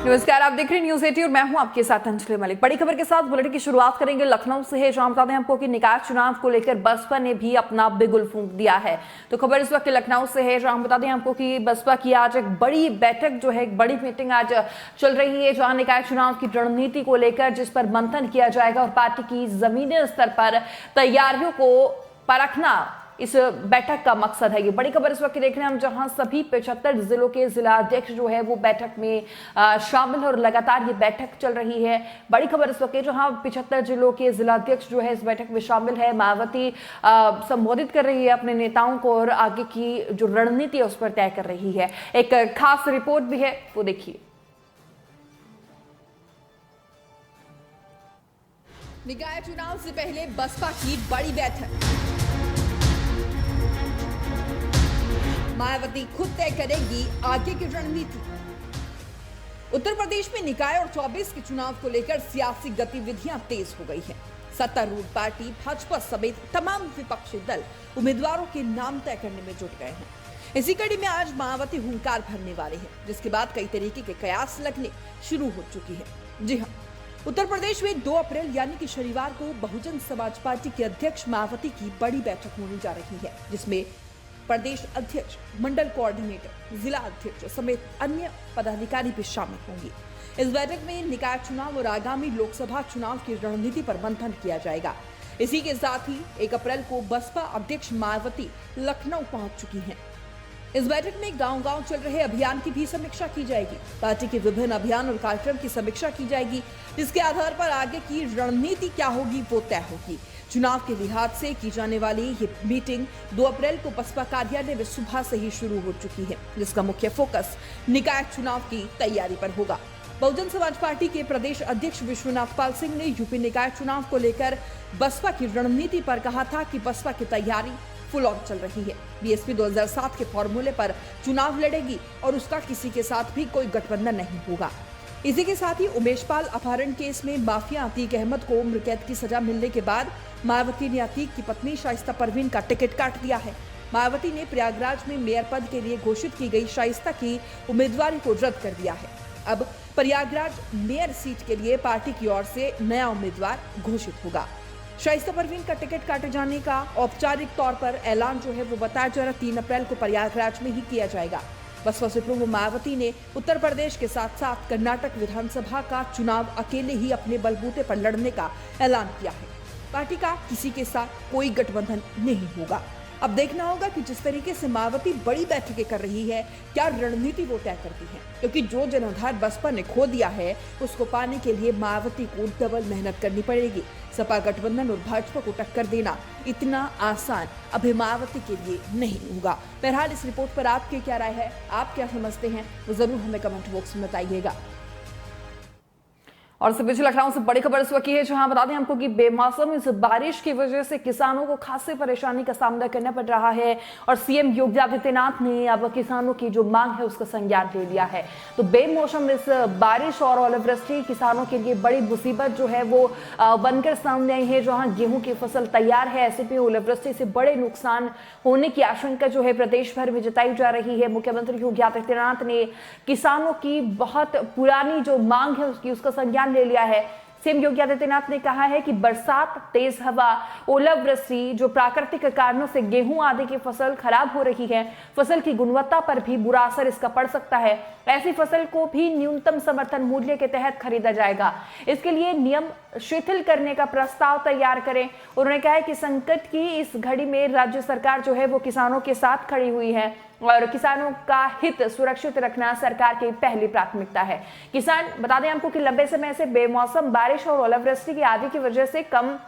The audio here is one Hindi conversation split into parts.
नमस्कार, आप देख रहे हैं न्यूज 80 और मैं हूं आपके साथ अंजलि मलिक। बड़ी खबर के साथ बुलेटिन की शुरुआत करेंगे लखनऊ से है, जहां बता दें आपको कि निकाय चुनाव को लेकर बसपा ने भी अपना बिगुल फूंक दिया है। तो खबर इस वक्त लखनऊ से है, जहां बता दें आपको कि बसपा की आज एक बड़ी बैठक जो है, एक बड़ी मीटिंग आज चल रही है, जहां निकाय चुनाव की रणनीति को लेकर जिस पर मंथन किया जाएगा और पार्टी की जमीनी स्तर पर तैयारियों को परखना इस बैठक का मकसद है। ये बड़ी खबर इस वक्त देख रहे हैं हम, जहां सभी 75 जिलों के जिला अध्यक्ष जो है वो बैठक में शामिल है और लगातार ये बैठक चल रही है। बड़ी खबर इस वक्त जहां 75 जिलों के जिला अध्यक्ष जो है इस बैठक में शामिल है। मायावती संबोधित कर रही है अपने नेताओं को और आगे की जो रणनीति है उस पर तय कर रही है। एक खास रिपोर्ट भी है, वो देखिए। निकाय चुनाव से पहले बसपा की बड़ी बैठक, मायावती खुद तय करेगी आगे की रणनीति। उत्तर प्रदेश में निकाय और 24 के चुनाव को लेकर सियासी गतिविधियां तेज हो गई हैं। सत्तारूढ़ पार्टी भाजपा समेत तमाम विपक्षी दल उम्मीदवारों के नाम तय करने में जुट गए हैं। इसी कड़ी में आज मायावती हुंकार भरने वाले हैं, जिसके बाद कई तरीके के कयास लगने शुरू हो चुकी है। जी हाँ, उत्तर प्रदेश में 2 अप्रैल यानी कि शनिवार को बहुजन समाज पार्टी के अध्यक्ष मायावती की बड़ी बैठक होने जा रही है, जिसमें प्रदेश अध्यक्ष, मंडल कोऑर्डिनेटर, जिला अध्यक्ष समेत अन्य पदाधिकारी भी शामिल होंगे। इस बैठक में निकाय चुनाव और आगामी लोकसभा चुनाव की रणनीति पर मंथन किया जाएगा। इसी के साथ ही 1 अप्रैल को बसपा अध्यक्ष मायावती लखनऊ पहुंच चुकी हैं। इस बैठक में गांव-गांव चल रहे अभियान की भी समीक्षा की जाएगी। पार्टी के विभिन्न अभियान और कार्यक्रम की समीक्षा की जाएगी, जिसके आधार पर आगे की रणनीति क्या होगी वो तय होगी। चुनाव के लिहाज से की जाने वाली ये मीटिंग 2 अप्रैल को बसपा कार्यालय में सुबह से ही शुरू हो चुकी है, जिसका मुख्य फोकस निकाय चुनाव की तैयारी पर होगा। बहुजन समाज पार्टी के प्रदेश अध्यक्ष विश्वनाथ पाल सिंह ने यूपी निकाय चुनाव को लेकर बसपा की रणनीति पर कहा था कि बसपा की तैयारी फुल ऑन चल रही है। बीएसपी 2007 के फॉर्मूले पर चुनाव लड़ेगी और उसका किसी के साथ भी कोई गठबंधन नहीं होगा। इसी के साथ ही उमेश पाल अपहरण केस में माफिया अतीक अहमद को उम्र कैद की सजा मिलने के बाद मायावती ने अतीक की पत्नी शाइस्ता परवीन का टिकट काट दिया है। मायावती ने प्रयागराज में मेयर पद के लिए घोषित की गई शाइस्ता की उम्मीदवारी को रद्द कर दिया है। अब प्रयागराज मेयर सीट के लिए पार्टी की ओर से नया उम्मीदवार घोषित होगा। शाइस्ता परवीन का टिकट काटे जाने का औपचारिक तौर पर ऐलान जो है वो बताया जा रहा 3 अप्रैल को प्रयागराज में ही किया जाएगा। बसपा सुप्रीमो मायावती ने उत्तर प्रदेश के साथ साथ कर्नाटक विधानसभा का चुनाव अकेले ही अपने बलबूते पर लड़ने का ऐलान किया है। पार्टी का किसी के साथ कोई गठबंधन नहीं होगा। अब देखना होगा कि जिस तरीके से मायावती बड़ी बैठकें कर रही है, क्या रणनीति वो तय करती है, क्योंकि जो जनाधार बसपा ने खो दिया है उसको पाने के लिए मायावती को डबल मेहनत करनी पड़ेगी। सपा गठबंधन और भाजपा को टक्कर देना इतना आसान अभी मायावती के लिए नहीं होगा। बहरहाल इस रिपोर्ट पर आपकी क्या राय है, आप क्या समझते हैं, वो जरूर हमें कमेंट बॉक्स में बताइएगा। और इससे पीछे लखनऊ से बड़ी खबर इस वक्त है, जहां बता दें हमको कि बेमौसम इस बारिश की वजह से किसानों को खासी परेशानी का सामना करना पड़ रहा है और सीएम योगी आदित्यनाथ ने अब किसानों की जो मांग है उसका संज्ञान ले लिया है। तो बेमौसम इस बारिश और ओलावृष्टि किसानों के लिए बड़ी मुसीबत जो है वो बनकर सामने आई है। जहां गेहूं की फसल तैयार है, ऐसे में ओलावृष्टि से बड़े नुकसान होने की आशंका जो है प्रदेश भर में जताई जा रही है। मुख्यमंत्री योगी आदित्यनाथ ने किसानों की बहुत पुरानी जो मांग है उसका संज्ञान ले लिया है। सीएम योगी आदित्यनाथ ने कहा है कि बरसात, तेज हवा, ओलावृष्टि जो प्राकृतिक कारणों से गेहूं आदि की फसल खराब हो रही है, फसल की गुणवत्ता पर भी बुरा असर इसका पड़ सकता है। ऐसी फसल को भी न्यूनतम समर्थन मूल्य के तहत खरीदा जाएगा। इसके लिए नियम शिथिल करने का प्रस्ताव तैयार करें। उन्होंने कहा है कि संकट की इस घड़ी में राज्य सरकार जो है वो किसानों के साथ खड़ी हुई है और किसानों का हित सुरक्षित रखना सरकार की पहली प्राथमिकता है। किसान बता दें आपको कि लंबे समय से बेमौसम बारिश और ओलावृष्टि की आदि की वजह से कम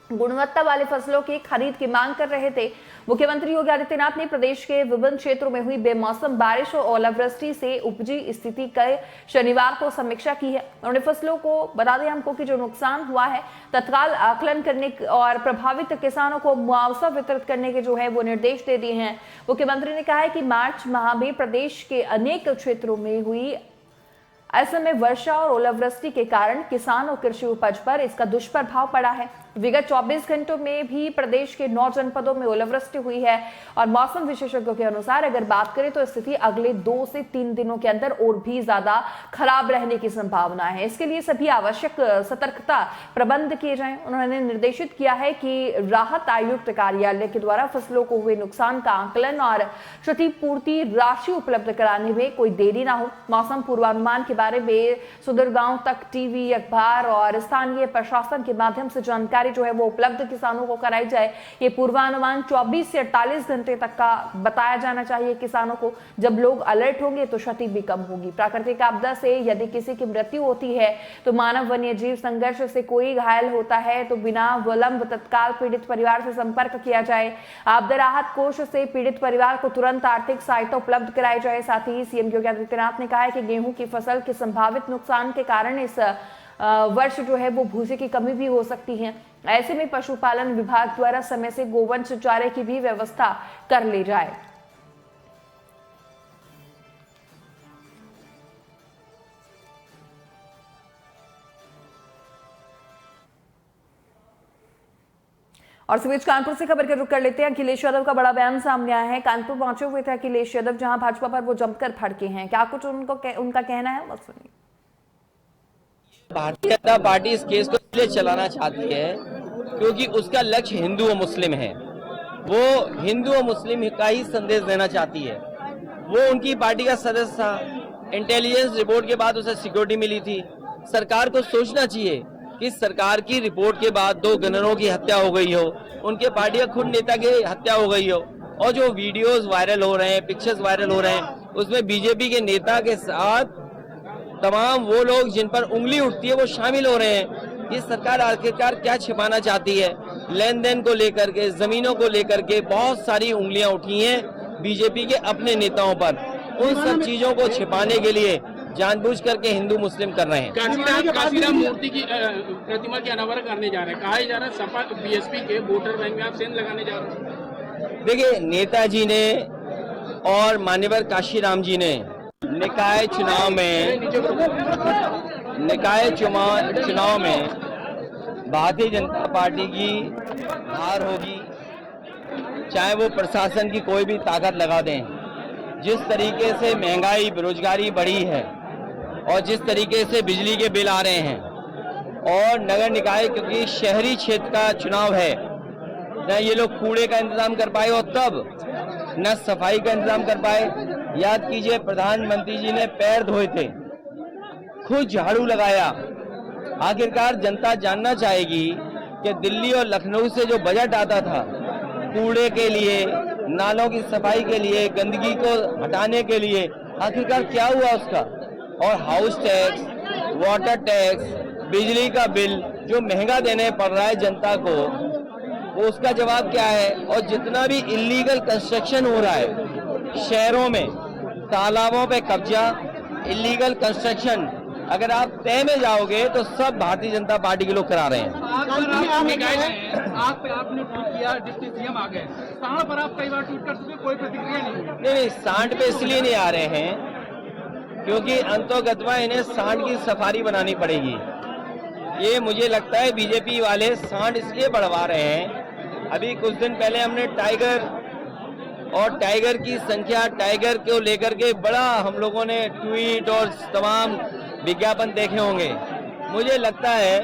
गुणवत्ता वाले फसलों की खरीद की मांग कर रहे थे। मुख्यमंत्री योगी आदित्यनाथ ने प्रदेश के विभिन्न क्षेत्रों में हुई बेमौसम बारिश और ओलावृष्टि से उपजी स्थिति का शनिवार को समीक्षा की है। उन्होंने फसलों को बता दें हमको कि जो नुकसान हुआ है तत्काल आकलन करने और प्रभावित किसानों को मुआवजा वितरित करने के जो है वो निर्देश दे दिए हैं। मुख्यमंत्री ने कहा है कि मार्च माह में प्रदेश के अनेक क्षेत्रों में हुई ऐसे में वर्षा और ओलावृष्टि के कारण किसान और कृषि उपज पर इसका दुष्प्रभाव पड़ा है। विगत 24 घंटों में भी प्रदेश के 9 जनपदों में ओलावृष्टि हुई है और मौसम विशेषज्ञों के अनुसार अगर बात करें तो स्थिति अगले 2 से 3 दिनों के अंदर और भी ज्यादा खराब रहने की संभावना है। इसके लिए सभी आवश्यक सतर्कता प्रबंध किए जाएं। उन्होंने निर्देशित किया है कि राहत आयुक्त कार्यालय के द्वारा फसलों को हुए नुकसान का आकलन और क्षतिपूर्ति राशि उपलब्ध कराने में कोई देरी ना हो। मौसम पूर्वानुमान के बारे में सुदूर गांव तक टीवी, अखबार और स्थानीय प्रशासन के माध्यम से जानकारी जो है वो उपलब्ध किसानों को कराई जाए। ये पूर्वानुमान 24 से 48 घंटे तक का बताया जाना चाहिए किसानों को। जब लोग अलर्ट होंगे तो क्षति भी कम होगी। प्राकृतिक आपदा से यदि किसी की मृत्यु होती है तो मानव वन्य जीव संघर्ष से कोई घायल होता है तो बिना विलंब तत्काल पीड़ित परिवार से संपर्क किया जाए। आपदा राहत कोष से पीड़ित परिवार को तुरंत आर्थिक सहायता उपलब्ध कराई जाए। साथ ही सीएम योगी आदित्यनाथ ने कहा है कि गेहूं की फसल के संभावित नुकसान के कारण इस वर्ष जो है वो भूसे की कमी भी हो सकती है। ऐसे में पशुपालन विभाग द्वारा समय से गोवंश चारे की भी व्यवस्था कर ली जाए। और इस बीच कानपुर से खबर का रुख कर लेते हैं। अखिलेश यादव का बड़ा बयान सामने आया है। कानपुर पहुंचे हुए थे अखिलेश यादव, जहां भाजपा पर वो जमकर भड़के हैं। क्या कुछ उनका कहना है, बस सुनिए। भारतीय जनता पार्टी इस केस को इसलिए चलाना चाहती है क्योंकि उसका लक्ष्य हिंदू और मुस्लिम है। वो हिंदू और मुस्लिम का ही संदेश देना चाहती है। वो उनकी पार्टी का सदस्य था। इंटेलिजेंस रिपोर्ट के बाद उसे सिक्योरिटी मिली थी। सरकार को सोचना चाहिए कि सरकार की रिपोर्ट के बाद 2 गनरों की हत्या हो गई हो, उनके पार्टी का खुद नेता की हत्या हो गई हो, और जो वीडियोस वायरल हो रहे हैं, पिक्चर्स वायरल हो रहे हैं, उसमें बीजेपी के नेता के साथ तमाम वो लोग जिन पर उंगली उठती है वो शामिल हो रहे हैं। ये सरकार आखिरकार क्या छिपाना चाहती है? लेन देन को लेकर के, जमीनों को लेकर के बहुत सारी उंगलियां उठी हैं बीजेपी के अपने नेताओं पर। उन सब चीजों को छिपाने के लिए जानबूझ करके हिंदू मुस्लिम कर रहे हैं। काशीराम मूर्ति की प्रतिमा की अनावरण करने जा रहे हैं। कहा जा रहा है सपा बीएसपी के वोटर बैंक में आप सेंध लगाने जा रहे हैं। देखिए, नेताजी ने और मान्यवर काशीराम जी ने निकाय चुनाव में भारतीय जनता पार्टी की हार होगी, चाहे वो प्रशासन की कोई भी ताकत लगा दें। जिस तरीके से महंगाई, बेरोजगारी बढ़ी है और जिस तरीके से बिजली के बिल आ रहे हैं, और नगर निकाय क्योंकि शहरी क्षेत्र का चुनाव है, न ये लोग कूड़े का इंतजाम कर पाए और तब न सफाई का इंतजाम कर पाए। याद कीजिए, प्रधानमंत्री जी ने पैर धोए थे, खुद झाड़ू लगाया। आखिरकार जनता जानना चाहेगी कि दिल्ली और लखनऊ से जो बजट आता था कूड़े के लिए, नालों की सफाई के लिए, गंदगी को हटाने के लिए, आखिरकार क्या हुआ उसका। और हाउस टैक्स, वाटर टैक्स, बिजली का बिल जो महंगा देने पड़ रहा है जनता को, वो उसका जवाब क्या है। और जितना भी इलीगल कंस्ट्रक्शन हो रहा है शहरों में, तालाबों पे कब्जा, इलीगल कंस्ट्रक्शन, अगर आप तय में जाओगे तो सब भारतीय जनता पार्टी के लोग करा रहे हैं। आपने ट्वीट किया, डिप्टी सीएम आ गए, सांड पर आप कई बार ट्वीट कर चुके, कोई प्रतिक्रिया नहीं। नहीं, सांड पे इसलिए नहीं आ रहे हैं क्योंकि अंतोगत्वा इन्हें सांड की सफारी बनानी पड़ेगी। ये मुझे लगता है बीजेपी वाले सांड इसलिए बढ़वा रहे हैं। अभी कुछ दिन पहले हमने टाइगर की संख्या, टाइगर को लेकर के बड़ा हम लोगों ने ट्वीट और तमाम विज्ञापन देखे होंगे। मुझे लगता है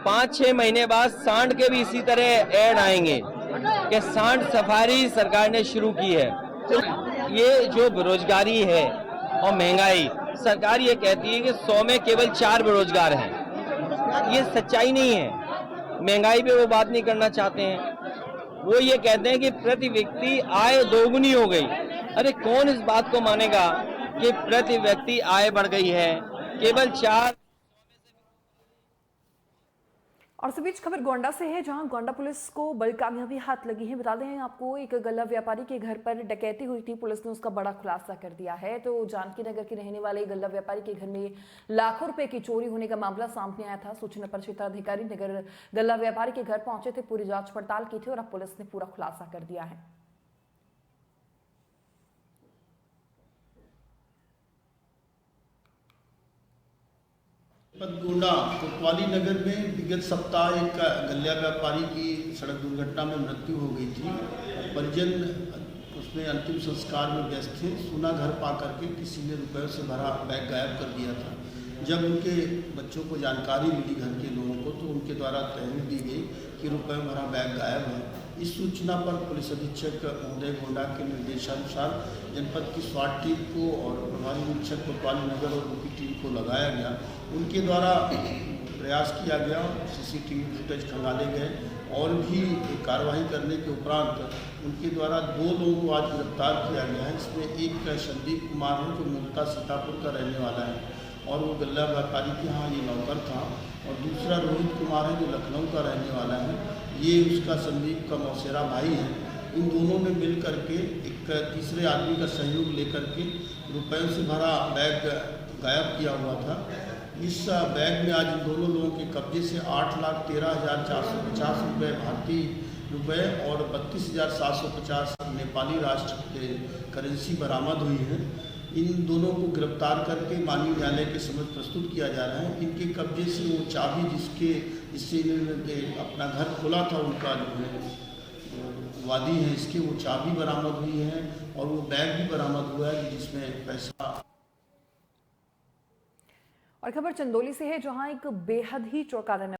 5-6 महीने बाद सांड के भी इसी तरह ऐड आएंगे कि सांड सफारी सरकार ने शुरू की है। ये जो बेरोजगारी है और महंगाई, सरकार ये कहती है कि 100 में केवल 4 बेरोजगार हैं। ये सच्चाई नहीं है। महंगाई पे वो बात नहीं करना चाहते हैं। वो ये कहते हैं कि प्रति व्यक्ति आय दोगुनी हो गई। अरे कौन इस बात को मानेगा कि प्रति व्यक्ति आय बढ़ गई है? केवल 4। और इस बीच खबर गोंडा से है, जहां गोंडा पुलिस को बड़ी कामयाबी हाथ लगी है। बता दें आपको, एक गल्ला व्यापारी के घर पर डकैती हुई थी। पुलिस ने उसका बड़ा खुलासा कर दिया है। तो जानकी नगर के रहने वाले गल्ला व्यापारी के घर में लाखों रुपए की चोरी होने का मामला सामने आया था। सूचना पर क्षेत्राधिकारी नगर गल्ला व्यापारी के घर पहुंचे थे, पूरी जांच पड़ताल की थी और अब पुलिस ने पूरा खुलासा कर दिया है। गोंडा कोतवाली नगर में विगत सप्ताह एक गल्ला व्यापारी की सड़क दुर्घटना में मृत्यु हो गई थी। परिजन उसमें अंतिम संस्कार में व्यस्त थे। सोना घर पा करके किसी ने रुपयों से भरा बैग गायब कर दिया था। जब उनके बच्चों को जानकारी मिली घर के लोगों को, तो उनके द्वारा तहरीर दी गई कि रुपयों भरा बैग गायब है। इस सूचना पर पुलिस अधीक्षक महोदय गोंडा के निर्देशानुसार जनपद की स्वाट टीम को और प्रभारी निरीक्षक कोतवाली नगर और यूपी टीम को लगाया गया। उनके द्वारा प्रयास किया गया, सीसीटीवी फुटेज खंगाले गए और भी कार्रवाई करने के उपरांत उनके द्वारा 2 लोगों को आज गिरफ्तार किया गया है। इसमें एक संदीप कुमार है जो मूलतः सीतापुर का रहने वाला है और वो गल्ला व्यापारी के यहाँ ये नौकर था, और दूसरा रोहित कुमार है जो लखनऊ का रहने वाला है। ये उसका संदीप का मौसेरा भाई है। इन दोनों ने मिल करके एक तीसरे आदमी का सहयोग लेकर के रुपयों से भरा बैग गायब किया हुआ था। इस बैग में आज इन दोनों लोगों के कब्जे से 8,13,450 रुपये भारतीय रुपये और 32,750 नेपाली राष्ट्र के करेंसी बरामद हुई है। इन दोनों को गिरफ्तार करके माननीय न्यायालय के समक्ष प्रस्तुत किया जा रहा है। इनके कब्जे से वो चाबी जिससे इन्होंने अपना घर खोला था, उनका जो है वादी है इसके, वो चाबी बरामद हुई है और वो बैग भी बरामद हुआ है जिसमें पैसा। और खबर चंदौली से है, जहां एक बेहद ही चौंका देने